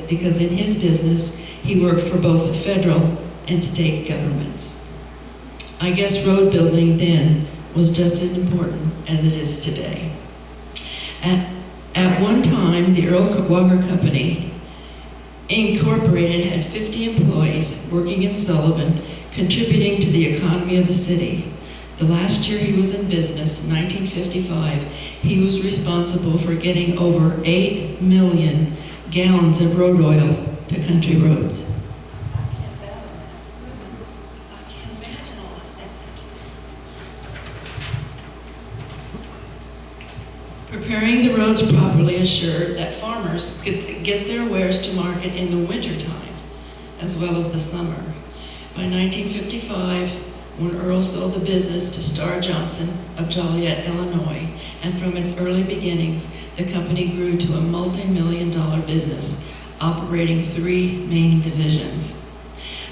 because in his business, he worked for both the federal and state governments. I guess road building then was just as important as it is today. At one time, the Earl Walker Company Incorporated had 50 employees working in Sullivan, contributing to the economy of the city. The last year he was in business, 1955, he was responsible for getting over 8 million gallons of road oil to country roads. I can't imagine all of that. Preparing the roads properly assured that farmers could get their wares to market in the wintertime, as well as the summer. By 1955, when Earl sold the business to Starr Johnson of Joliet, Illinois, and from its early beginnings, the company grew to a multi-million-dollar business, operating 3 main divisions.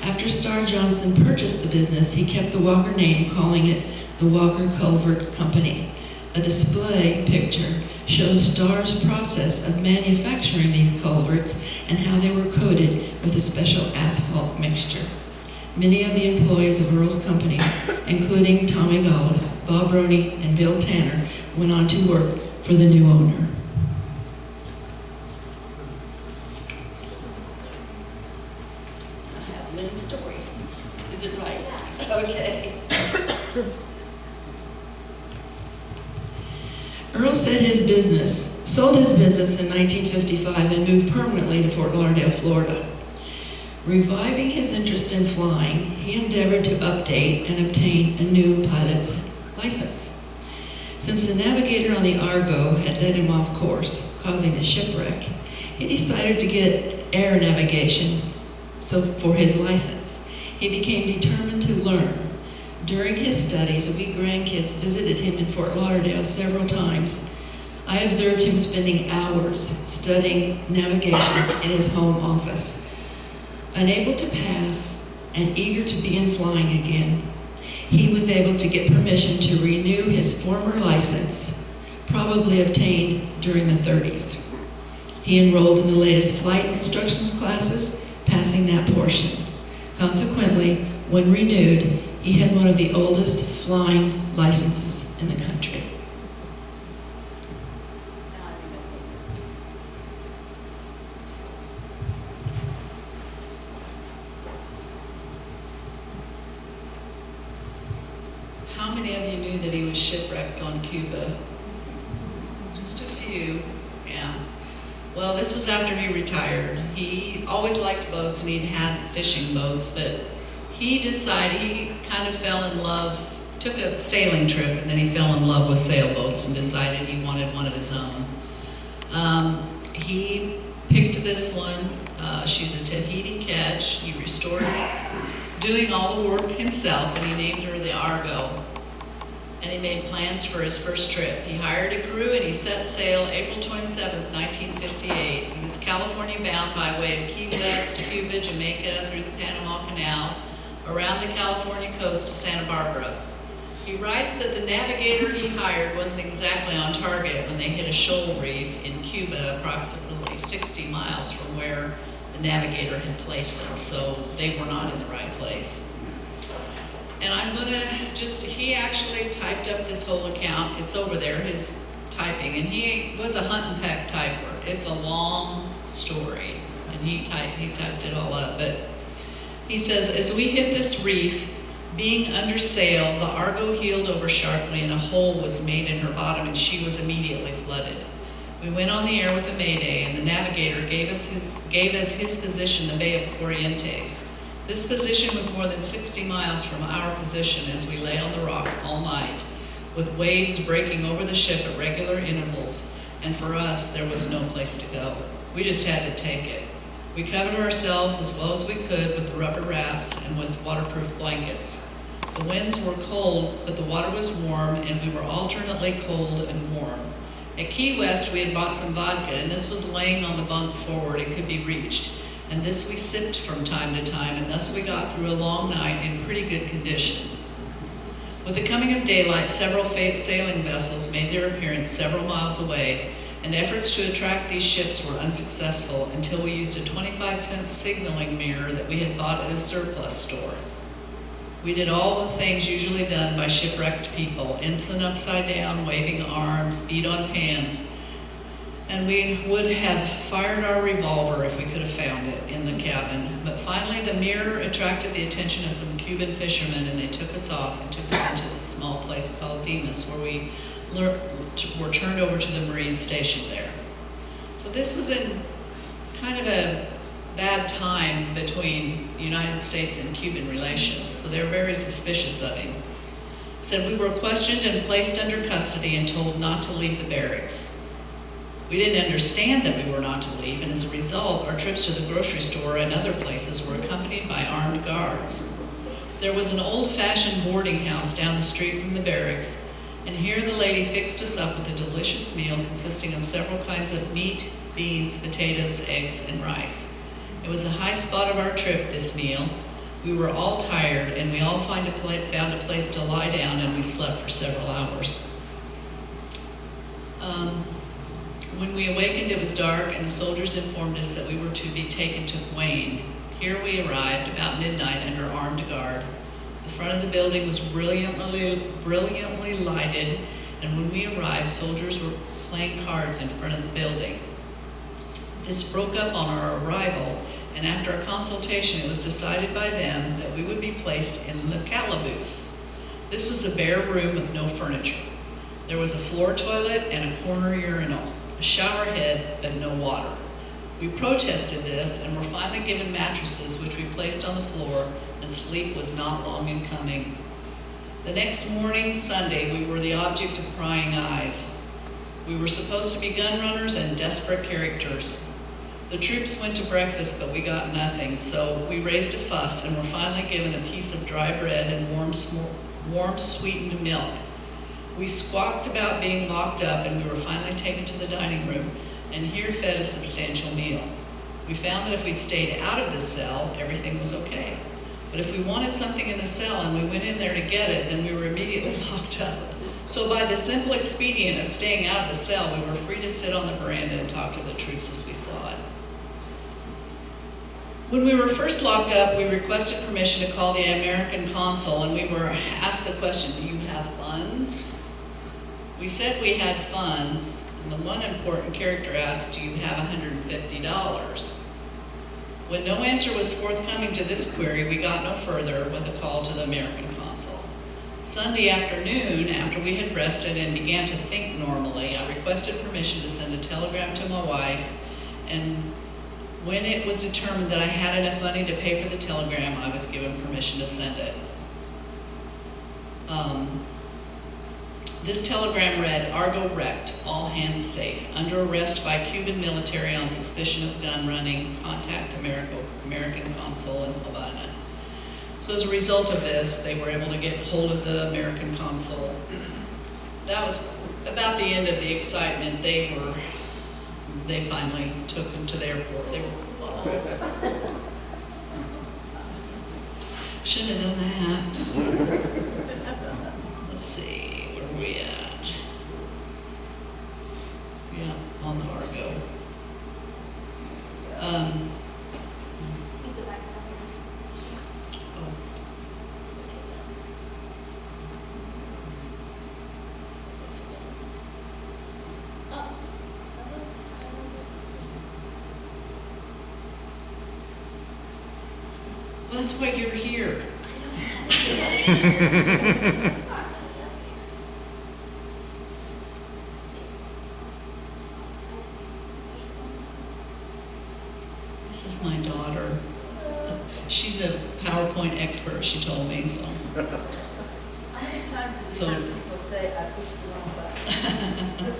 After Starr Johnson purchased the business, he kept the Walker name, calling it the Walker Culvert Company. A display picture shows Starr's process of manufacturing these culverts and how they were coated with a special asphalt mixture. Many of the employees of Earl's company, including Tommy Gallus, Bob Roney, and Bill Tanner, went on to work for the new owner. I have Lynn's story. Is it right? Okay. Earl sold his business in 1955 and moved permanently to Fort Lauderdale, Florida. Reviving his interest in flying, he endeavored to update and obtain a new pilot's license. Since the navigator on the Argo had led him off course, causing the shipwreck, he decided to get air navigation for his license. He became determined to learn. During his studies, we grandkids visited him in Fort Lauderdale several times. I observed him spending hours studying navigation in his home office. Unable to pass and eager to be in flying again, he was able to get permission to renew his former license, probably obtained during the 30s. He enrolled in the latest flight instructions classes, passing that portion. Consequently, when renewed, he had one of the oldest flying licenses in the country. How many of you knew that he was shipwrecked on Cuba? Just a few, yeah. Well, this was after he retired. He always liked boats and he'd had fishing boats, but he decided, he kind of fell in love, took a sailing trip, and then he fell in love with sailboats and decided he wanted one of his own. He picked this one. She's a Tahiti Ketch. He restored it, doing all the work himself, and he named her the Argo. And he made plans for his first trip. He hired a crew and he set sail April 27th, 1958. He was California bound by way of Key West, Cuba, Jamaica, through the Panama Canal, around the California coast to Santa Barbara. He writes that the navigator he hired wasn't exactly on target when they hit a shoal reef in Cuba, approximately 60 miles from where the navigator had placed them, so they were not in the right place. And I'm gonna he actually typed up this whole account. It's over there, his typing, and he was a hunt and peck typer. It's a long story, and he typed it all up, but he says, as we hit this reef, being under sail, the Argo heeled over sharply and a hole was made in her bottom and she was immediately flooded. We went on the air with a mayday and the navigator gave us his position, the Bay of Corrientes. This position was more than 60 miles from our position as we lay on the rock all night, with waves breaking over the ship at regular intervals, and for us, there was no place to go. We just had to take it. We covered ourselves as well as we could with the rubber rafts and with waterproof blankets. The winds were cold, but the water was warm, and we were alternately cold and warm. At Key West, we had bought some vodka, and this was laying on the bunk forward and could be reached. And this we sipped from time to time, and thus we got through a long night in pretty good condition. With the coming of daylight, several sailing vessels made their appearance several miles away, and efforts to attract these ships were unsuccessful until we used a 25-cent signaling mirror that we had bought at a surplus store. We did all the things usually done by shipwrecked people: ensign upside down, waving arms, beat on hands, and we would have fired our revolver if we could have found it in the cabin. But finally the mirror attracted the attention of some Cuban fishermen, and they took us off and took us into this small place called Dimas, where we were turned over to the Marine station there. So this was in kind of a bad time between the United States and Cuban relations, so they were very suspicious of him. Said we were questioned and placed under custody and told not to leave the barracks. We didn't understand that we were not to leave, and as a result, our trips to the grocery store and other places were accompanied by armed guards. There was an old-fashioned boarding house down the street from the barracks, and here the lady fixed us up with a delicious meal consisting of several kinds of meat, beans, potatoes, eggs, and rice. It was a high spot of our trip, this meal. We were all tired, and we all found a place to lie down, and we slept for several hours. When we awakened, it was dark, and the soldiers informed us that we were to be taken to Wayne. Here we arrived about midnight under armed guard. The front of the building was brilliantly lighted, and when we arrived, soldiers were playing cards in front of the building. This broke up on our arrival, and after a consultation, it was decided by them that we would be placed in the calaboose. This was a bare room with no furniture. There was a floor toilet and a corner urinal, a shower head, but no water. We protested this and were finally given mattresses, which we placed on the floor, and sleep was not long in coming. The next morning, Sunday, we were the object of prying eyes. We were supposed to be gun runners and desperate characters. The troops went to breakfast, but we got nothing, so we raised a fuss and were finally given a piece of dry bread and warm sweetened milk. We squawked about being locked up, and we were finally taken to the dining room, and here fed a substantial meal. We found that if we stayed out of the cell, everything was okay. But if we wanted something in the cell and we went in there to get it, then we were immediately locked up. So by the simple expedient of staying out of the cell, we were free to sit on the veranda and talk to the troops as we saw it. When we were first locked up, we requested permission to call the American consul, and we were asked the question, do you have funds? We said we had funds, and the one important character asked, do you have $150? When no answer was forthcoming to this query, we got no further with a call to the American consul. Sunday afternoon, after we had rested and began to think normally, I requested permission to send a telegram to my wife, and when it was determined that I had enough money to pay for the telegram, I was given permission to send it. This telegram read, Argo wrecked, all hands safe. Under arrest by Cuban military on suspicion of gun running. Contact American consul in Havana. So as a result of this, they were able to get hold of the American consul. That was about the end of the excitement. They finally took him to the airport. They were, should have done that. Let's see. Where are we at? Yeah, on the Argo. Oh. Well, that's why you're here. This is my daughter. She's a PowerPoint expert, she told me, so. How many times have So- you heard people say, I pushed the wrong button?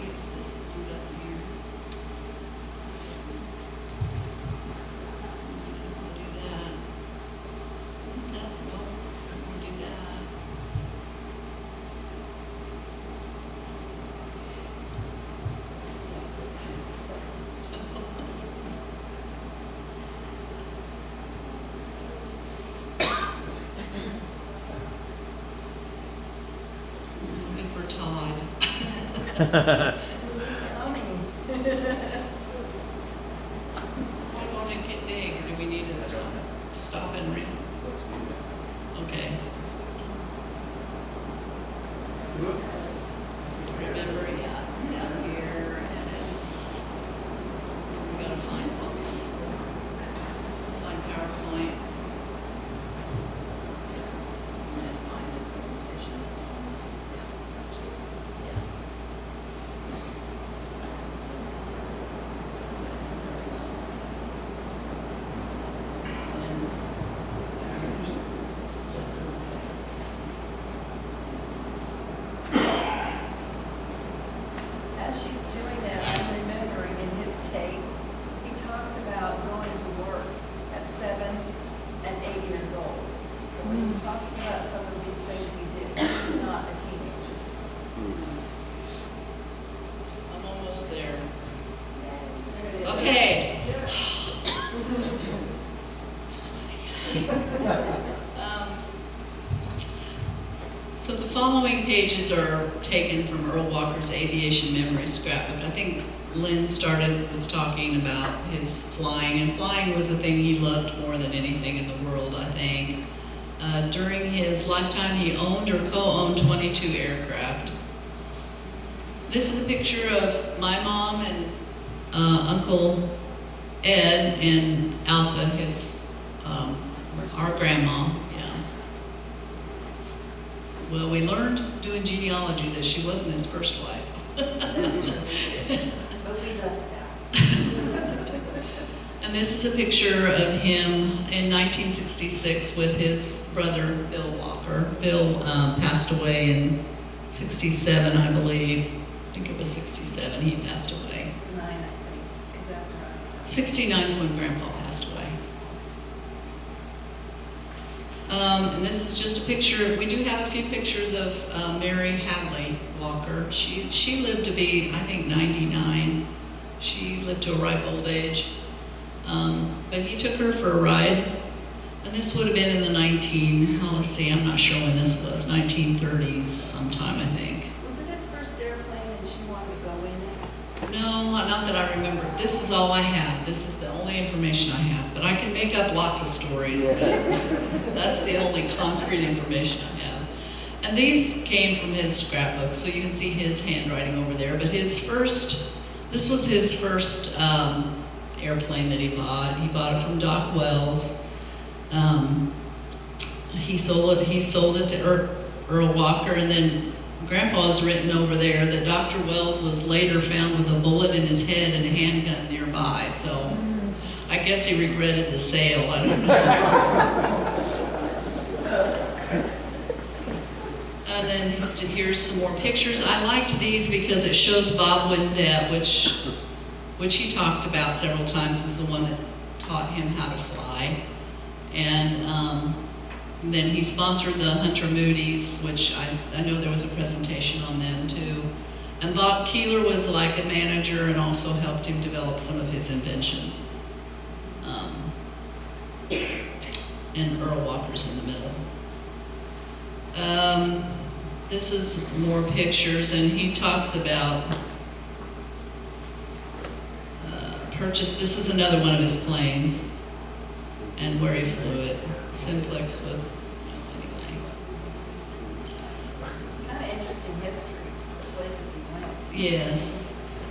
Use this button here. Do that. Isn't that, no, I'm gonna do that. Who's coming? Do you want to get big, or do we need to stop and read? Okay. Remember, yeah, it's down here, and it's, we gotta find, oops, find PowerPoint. And find the presentation that's on, yeah. As she's doing that, I'm remembering in his tape, he talks about going to work at 7 and 8 years old. So when he's talking about some of these things he did, he's not a teenager. I'm almost there. There it is. Okay. So the following pages are taken from Earl Walker's Aviation Memory Scrapbook. I think Lynn was talking about his flying, and flying was the thing he loved more than anything in the world, I think. During his lifetime, he owned or co-owned 22 aircraft. This is a picture of my mom and Uncle Ed and Alpha, our grandma. Well, we learned doing genealogy that she wasn't his first wife. That's true. But we left that. And this is a picture of him in 1966 with his brother, Bill Walker. Bill passed away in 67, I believe. I think it was 67 he passed away. 9, I think, because after I. 69 is when Grandpa passed away. And this is just a picture. We do have a few pictures of Mary Hadley Walker. She lived to be, I think, 99. She lived to a ripe old age. But he took her for a ride. And this would have been in the let's see, I'm not sure when this was, 1930s sometime, I think. Was it his first airplane and she wanted to go in it? No, not that I remember. This is all I have. This is the only information I have. But I can make up lots of stories. That's the only concrete information I have. And these came from his scrapbook, so you can see his handwriting over there. But this was his first airplane that he bought. He bought it from Doc Wells. He sold it to Earl Walker, and then Grandpa's written over there that Dr. Wells was later found with a bullet in his head and a handgun nearby. So I guess he regretted the sale. I don't know. And then here's some more pictures. I liked these because it shows Bob Windett, which he talked about several times as the one that taught him how to fly. And then he sponsored the Hunter Moody's, which I know there was a presentation on them too. And Bob Keeler was like a manager and also helped him develop some of his inventions. And Earl Walker's in the middle. This is more pictures, and he talks about this is another one of his planes, and where he flew it. Simplex with, anyway. It's kind of interesting history, the places he went. Yes.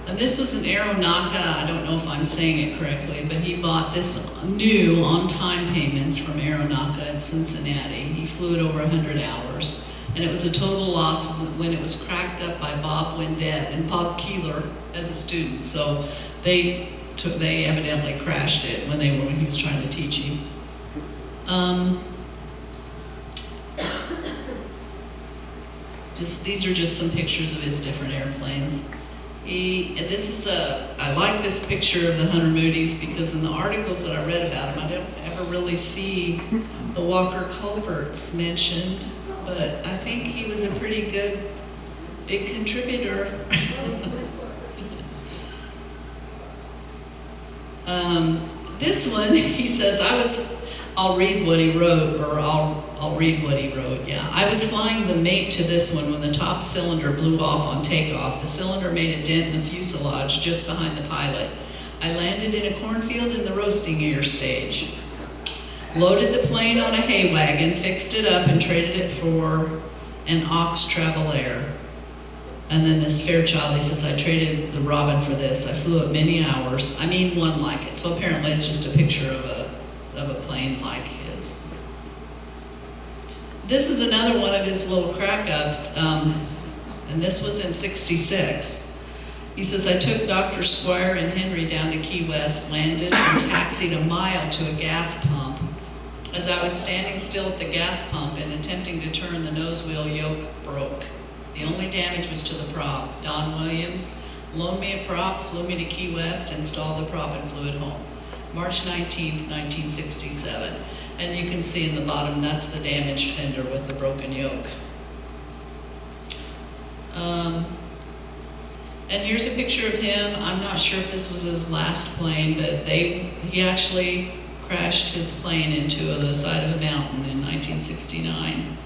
And this was an Aeronautica, I don't know if I'm saying it correctly, but he bought this new on-time payments from Aeronautica in Cincinnati. He flew it over 100 hours. And it was a total loss when it was cracked up by Bob Windett and Bob Keeler as a student. So they evidently crashed it when he was trying to teach him. These are just some pictures of his different airplanes. I like this picture of the Hunter Moody's because in the articles that I read about him, I don't ever really see the Walker culverts mentioned, but I think he was a pretty good, big contributor. This one, he says, I'll read what he wrote, or I'll read what he wrote, yeah. I was flying the mate to this one when the top cylinder blew off on takeoff. The cylinder made a dent in the fuselage just behind the pilot. I landed in a cornfield in the roasting ear stage. Loaded the plane on a hay wagon, fixed it up, and traded it for an Ox Travelair. And then this Fairchild, he says, I traded the Robin for this. I flew it many hours. I mean, one like it. So apparently it's just a picture of a plane like his. This is another one of his little crack-ups, and this was in '66. He says, I took Dr. Squire and Henry down to Key West, landed and taxied a mile to a gas pump. As I was standing still at the gas pump and attempting to turn, the nose wheel yoke broke. The only damage was to the prop. Don Williams loaned me a prop, flew me to Key West, installed the prop, and flew it home. March 19th, 1967. And you can see in the bottom, that's the damaged fender with the broken yoke. And here's a picture of him. I'm not sure if this was his last plane, but he actually crashed his plane into the side of a mountain in 1969.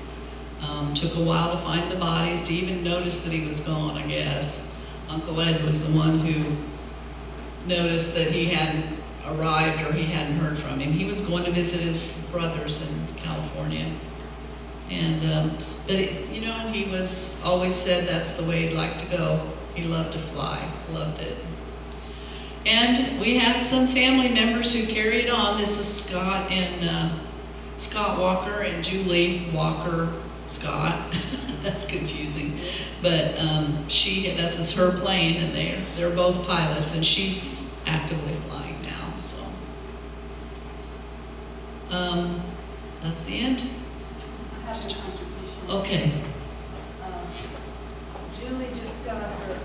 Took a while to find the bodies, to even notice that he was gone, I guess. Uncle Ed was the one who noticed that he hadn't arrived or he hadn't heard from him. He was going to visit his brothers in California. And, but he was always said that's the way he'd like to go. He loved to fly, loved it. And we have some family members who carried on. This is Scott and Scott Walker and Julie Walker Scott. That's confusing. But this is her plane, and they're both pilots, and she's actively flying now. So that's the end. I have a contribution. Okay. Julie just got her.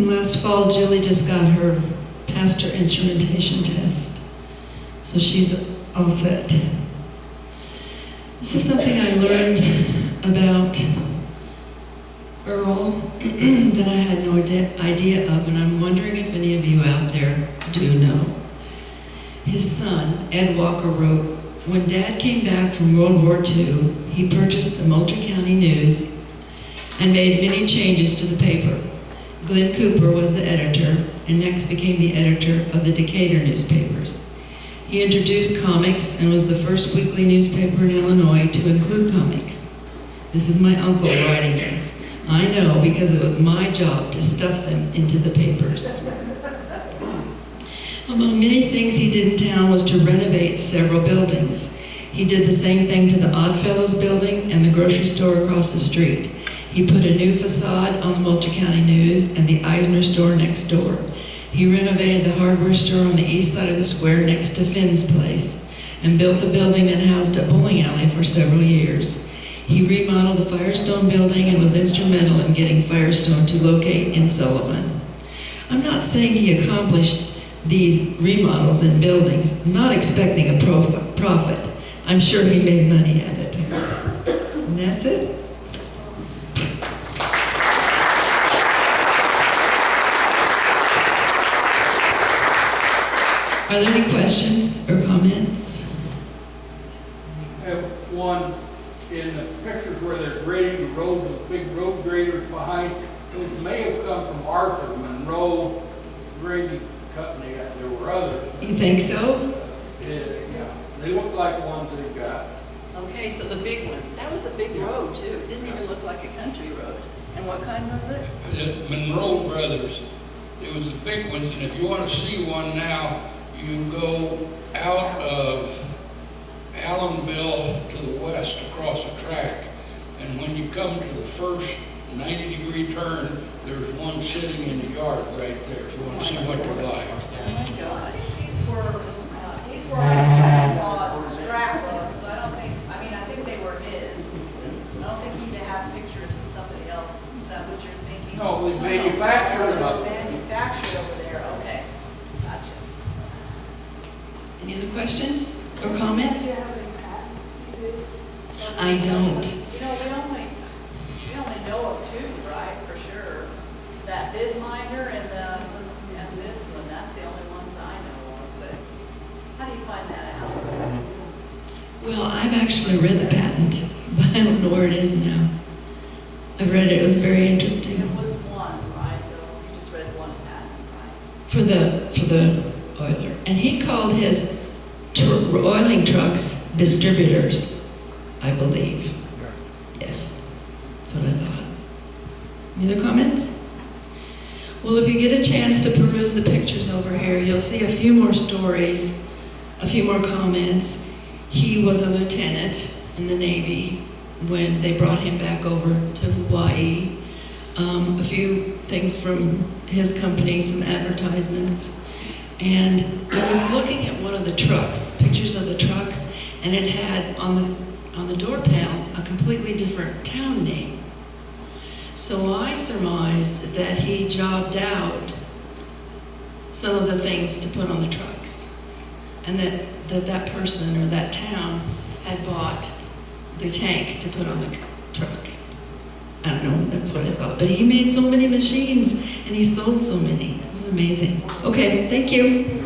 Last fall, Julie just got her pastor instrumentation test, so she's all set. This is something I learned about Earl that I had no idea of, and I'm wondering if any of you out there do know. His son, Ed Walker, wrote, when Dad came back from World War II, he purchased the Moultrie County News and made many changes to the paper. Glenn Cooper was the editor, and next became the editor of the Decatur newspapers. He introduced comics and was the first weekly newspaper in Illinois to include comics. This is my uncle writing this. I know because it was my job to stuff them into the papers. Among many things he did in town was to renovate several buildings. He did the same thing to the Oddfellows building and the grocery store across the street. He put a new facade on the Moultrie County News and the Eisner store next door. He renovated the hardware store on the east side of the square next to Finn's place and built the building that housed a bowling alley for several years. He remodeled the Firestone building and was instrumental in getting Firestone to locate in Sullivan. I'm not saying he accomplished these remodels and buildings, not expecting a profit. I'm sure he made money at it. And that's it. Are there any questions or comments? I have one in the pictures where they're grading the road, the big road graders behind. Those may have come from Arthur Monroe Grading Company. There were others. You think so? Yeah, they look like the ones they've got. Okay, so the big ones. That was a big road too. It didn't even look like a country road. And what kind was it? The Monroe Brothers. It was the big ones, and if you want to see one now, you go out of Allenville to the west across the track, and when you come to the first 90-degree turn, there's one sitting in the yard right there. If you want to see what they're like. Oh my gosh. These were I bought scrapbooks, so I think they were his. I don't think he'd have pictures of somebody else's. Is that what you're thinking? No, they manufactured them. Manufactured over there, okay. Gotcha. Any other questions or comments? I don't. We only know of two, right, for sure. That bid minder and this one, that's the only ones I know of, but how do you find that out? Well, actually read the patent, but I don't know where it is now. I read it, it was very interesting. It was one, right, though, you just read one patent, right? For the oiler. And he called his oiling trucks distributors, I believe. Yes, that's what I thought. Any other comments? Well, if you get a chance to peruse the pictures over here, you'll see a few more stories, a few more comments. He was a lieutenant in the Navy when they brought him back over to Hawaii. A few things from his company, some advertisements. And I was looking at one of the trucks, pictures of the trucks, and it had on the door panel a completely different town name. So I surmised that he jobbed out some of the things to put on the trucks, and that person or that town had bought the tank to put on the truck. I don't know, that's what I thought. But he made so many machines, and he sold so many. It was amazing. Okay, thank you.